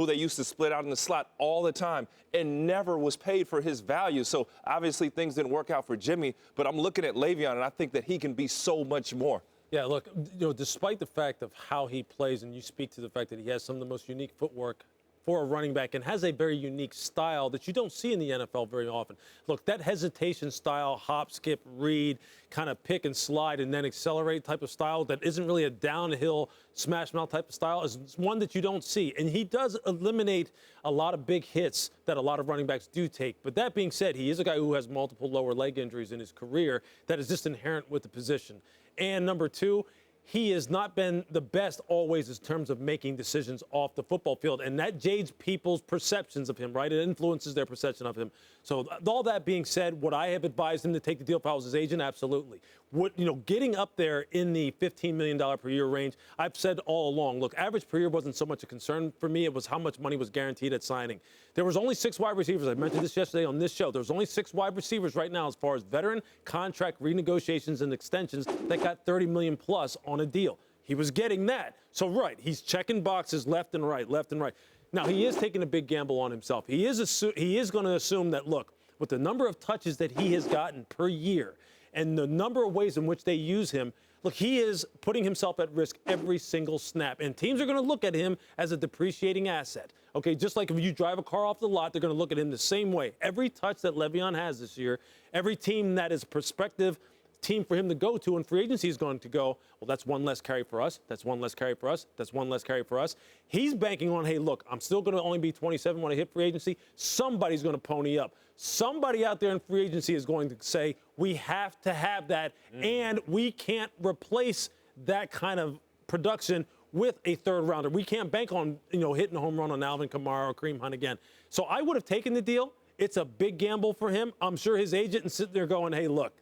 who they used to split out in the slot all the time and never was paid for his value. So obviously things didn't work out for Jimmy, but I'm looking at Le'Veon, and I think that he can be so much more. Yeah, look, despite the fact of how he plays, and you speak to the fact that he has some of the most unique footwork for a running back and has a very unique style that you don't see in the NFL very often. Look, that hesitation style, hop, skip, read, kind of pick and slide and then accelerate type of style that isn't really a downhill smash mouth type of style is one that you don't see. And he does eliminate a lot of big hits that a lot of running backs do take. But that being said, he is a guy who has multiple lower leg injuries in his career that is just inherent with the position. And number two, he has not been the best always in terms of making decisions off the football field. And that jades people's perceptions of him, right? It influences their perception of him. So all that being said, would I have advised him to take the deal if I was his agent? Absolutely. Getting up there in the $15 million per year range, I've said all along, look, average per year wasn't so much a concern for me. It was how much money was guaranteed at signing. There was only 6 wide receivers. I mentioned this yesterday on this show. There's only 6 wide receivers right now as far as veteran contract renegotiations and extensions that got $30 million plus on a deal. He was getting that. So, right, he's checking boxes left and right, left and right. Now, he is taking a big gamble on himself. He is going to assume that, look, with the number of touches that he has gotten per year and the number of ways in which they use him, look, he is putting himself at risk every single snap. And teams are going to look at him as a depreciating asset. Okay, just like if you drive a car off the lot, they're going to look at him the same way. Every touch that Le'Veon has this year, every team that is a prospective team for him to go to in free agency is going to go, well, that's one less carry for us. That's one less carry for us. That's one less carry for us. He's banking on, hey, look, I'm still going to only be 27 when I hit free agency. Somebody's going to pony up. Somebody out there in free agency is going to say, we have to have that, and we can't replace that kind of production with a third rounder. We can't bank on, hitting a home run on Alvin Kamara or Kareem Hunt again. So I would have taken the deal. It's a big gamble for him. I'm sure his agent is sitting there going, hey, look,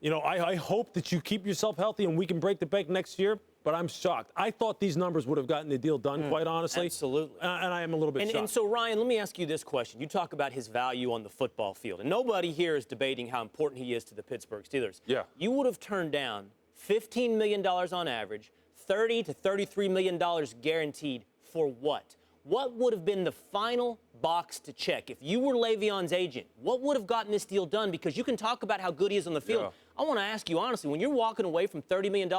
I hope that you keep yourself healthy and we can break the bank next year, but I'm shocked. I thought these numbers would have gotten the deal done, quite honestly. Absolutely. And I am a little bit shocked. And so, Ryan, let me ask you this question. You talk about his value on the football field, and nobody here is debating how important he is to the Pittsburgh Steelers. Yeah. You would have turned down $15 million on average, $30 to $33 million guaranteed for what? What would have been the final box to check? If you were Le'Veon's agent, what would have gotten this deal done? Because you can talk about how good he is on the field. Yeah. I want to ask you honestly, when you're walking away from $30 million,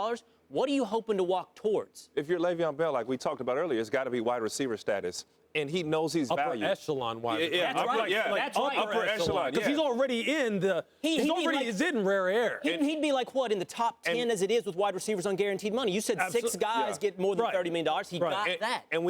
what are you hoping to walk towards? If you're Le'Veon Bell, like we talked about earlier, it's got to be wide receiver status. And he knows he's valued. Upper echelon wide. Yeah, That's right. Yeah, That's right. Upper echelon. Because he's already in the. He's already in rare air. He'd be like what in the top 10 as it is with wide receivers on guaranteed money. You said 6 guys get more than $30 million. He got that. And we